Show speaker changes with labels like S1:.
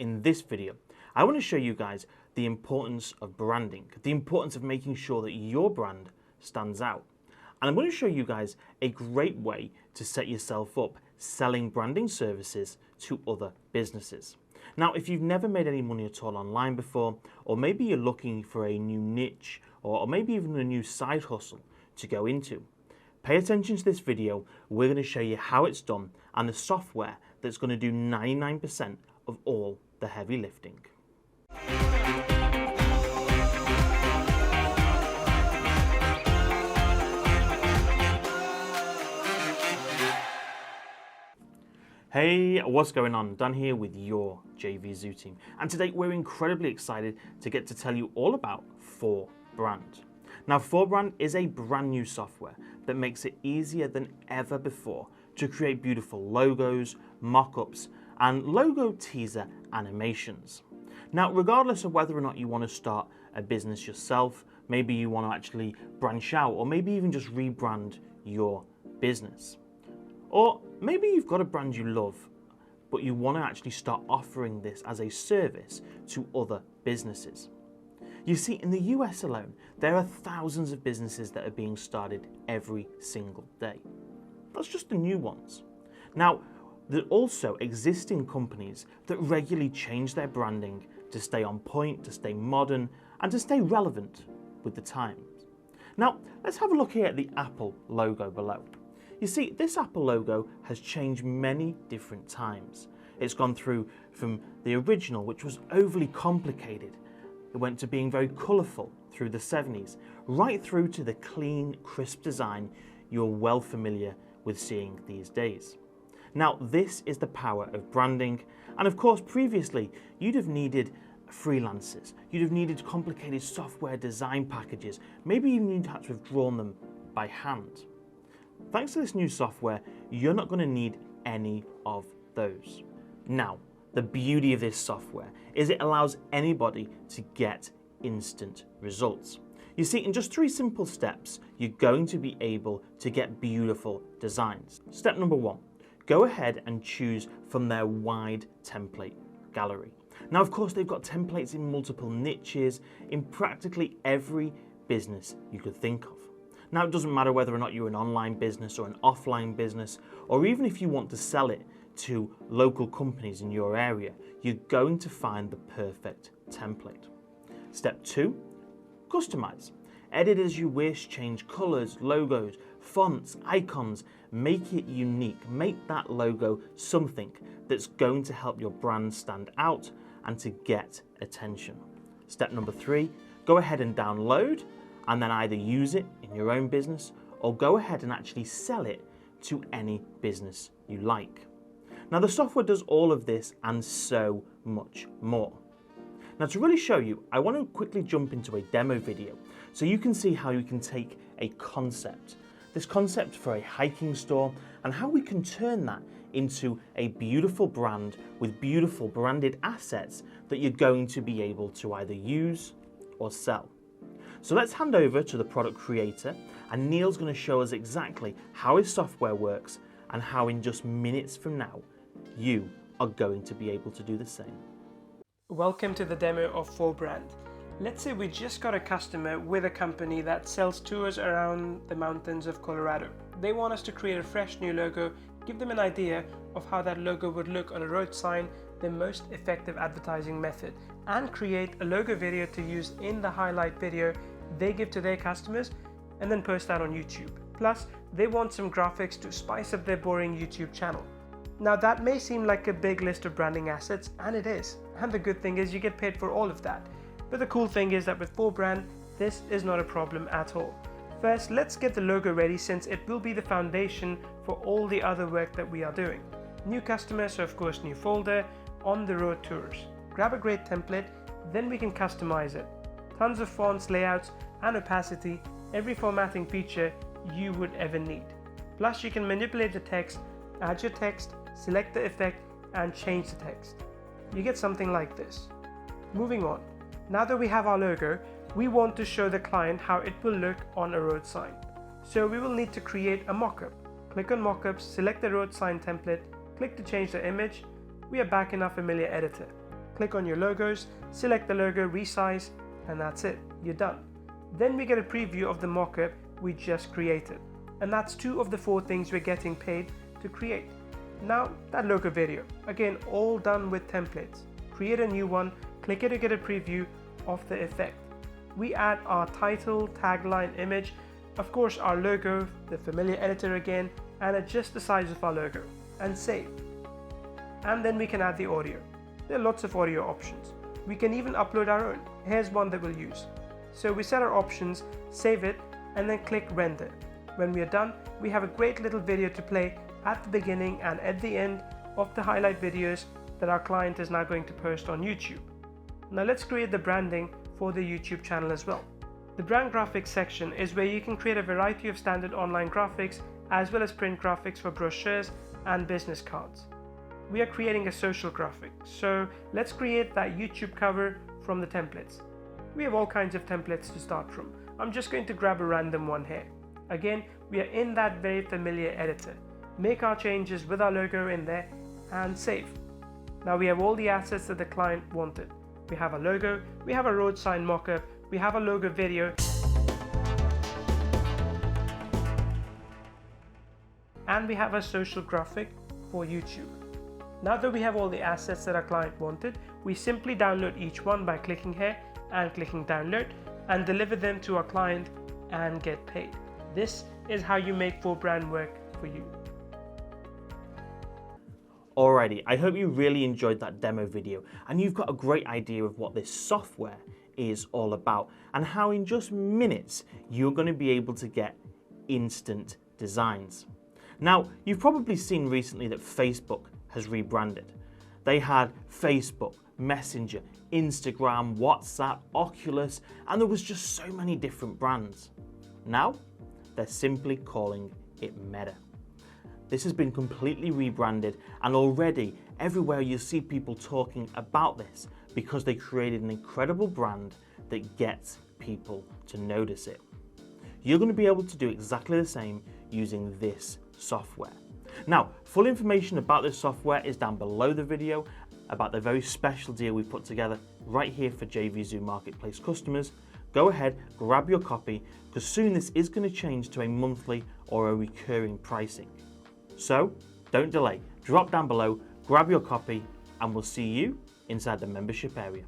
S1: In this video, I want to show you guys the importance of branding, the importance of making sure that your brand stands out. And I'm going to show you guys a great way to set yourself up selling branding services to other businesses. Now, if you've never made any money at all online before, or maybe you're looking for a new niche, or maybe even a new side hustle to go into, pay attention to this video. We're going to show you how it's done and the software that's going to do 99% of all the heavy lifting. Hey, what's going on? Dan here with your JVZoo team. And today we're incredibly excited to get to tell you all about 4Brand. Now, 4Brand is a brand new software that makes it easier than ever before to create beautiful logos, mockups, and logo teaser animations. Now, regardless of whether or not you want to start a business yourself, maybe you want to actually branch out, or maybe even just rebrand your business. Or maybe you've got a brand you love, but you want to actually start offering this as a service to other businesses. You see, in the US alone, there are thousands of businesses that are being started every single day. That's just the new ones. Now, there are also existing companies that regularly change their branding to stay on point, to stay modern, and to stay relevant with the times. Now, let's have a look here at the Apple logo below. You see, this Apple logo has changed many different times. It's gone through from the original, which was overly complicated. It went to being very colourful through the 70s, right through to the clean, crisp design you're well familiar with seeing these days. Now, this is the power of branding. And of course, previously, you'd have needed freelancers. You'd have needed complicated software design packages. Maybe even you'd have to have drawn them by hand. Thanks to this new software, you're not going to need any of those. Now, the beauty of this software is it allows anybody to get instant results. You see, in just 3 simple steps, you're going to be able to get beautiful designs. Step number 1, go ahead and choose from their wide template gallery. Now, of course, they've got templates in multiple niches in practically every business you could think of. Now, it doesn't matter whether or not you're an online business or an offline business, or even if you want to sell it to local companies in your area, you're going to find the perfect template. Step 2, customize. Edit as you wish, change colors, logos, fonts, icons, make it unique. Make that logo something that's going to help your brand stand out and to get attention. Step number 3, go ahead and download and then either use it in your own business or go ahead and actually sell it to any business you like. Now, the software does all of this and so much more. Now, to really show you, I want to quickly jump into a demo video so you can see how you can take a concept, this concept for a hiking store, and how we can turn that into a beautiful brand with beautiful branded assets that you're going to be able to either use or sell. So let's hand over to the product creator, and Neil's going to show us exactly how his software works and how in just minutes from now, you are going to be able to do the same.
S2: Welcome to the demo of 4Brand. Let's say we just got a customer with a company that sells tours around the mountains of Colorado. They want us to create a fresh new logo, give them an idea of how that logo would look on a road sign, the most effective advertising method, and create a logo video to use in the highlight video they give to their customers and then post that on YouTube. Plus, they want some graphics to spice up their boring YouTube channel. Now, that may seem like a big list of branding assets, and it is. And the good thing is you get paid for all of that. But the cool thing is that with 4Brand, this is not a problem at all. First, let's get the logo ready since it will be the foundation for all the other work that we are doing. New customer, so of course new folder, on the road tours. Grab a great template, then we can customize it. Tons of fonts, layouts, and opacity, every formatting feature you would ever need. Plus, you can manipulate the text, add your text, select the effect, and change the text. You get something like this. Moving on. Now that we have our logo, we want to show the client how it will look on a road sign. So we will need to create a mockup. Click on Mockups, select the road sign template, click to change the image. We are back in our familiar editor. click on your logos, select the logo, resize, and that's it, you're done. Then we get a preview of the mockup we just created. And that's 2 of the 4 things we're getting paid to create. Now that logo video, again all done with templates. Create a new one, click it to get a preview of the effect. We add our title, tagline, image, of course our logo, the familiar editor again, and adjust the size of our logo, and save. And then we can add the audio. There are lots of audio options. We can even upload our own. Here's one that we'll use. So we set our options, save it, and then click render. When we are done, we have a great little video to play at the beginning and at the end of the highlight videos that our client is now going to post on YouTube. Now let's create the branding for the YouTube channel as well. The brand graphics section is where you can create a variety of standard online graphics as well as print graphics for brochures and business cards. We are creating a social graphic, so let's create that YouTube cover from the templates. We have all kinds of templates to start from. I'm just going to grab a random one here. Again, we are in that very familiar editor. Make our changes with our logo in there and save. Now we have all the assets that the client wanted. We have a logo, we have a road sign mockup, we have a logo video, and we have a social graphic for YouTube. Now that we have all the assets that our client wanted, we simply download each one by clicking here and clicking download and deliver them to our client and get paid. This is how you make 4Brand work for you.
S1: Alrighty, I hope you really enjoyed that demo video and you've got a great idea of what this software is all about and how in just minutes you're going to be able to get instant designs. Now, you've probably seen recently that Facebook has rebranded. They had Facebook, Messenger, Instagram, WhatsApp, Oculus, and there was just so many different brands. Now, they're simply calling it Meta. This has been completely rebranded and already everywhere you see people talking about this because they created an incredible brand that gets people to notice it. You're going to be able to do exactly the same using this software. Now, full information about this software is down below the video about the very special deal we put together right here for JVZoo Marketplace customers. Go ahead, grab your copy, because soon this is going to change to a monthly or a recurring pricing. So, don't delay, drop down below, grab your copy, and we'll see you inside the membership area.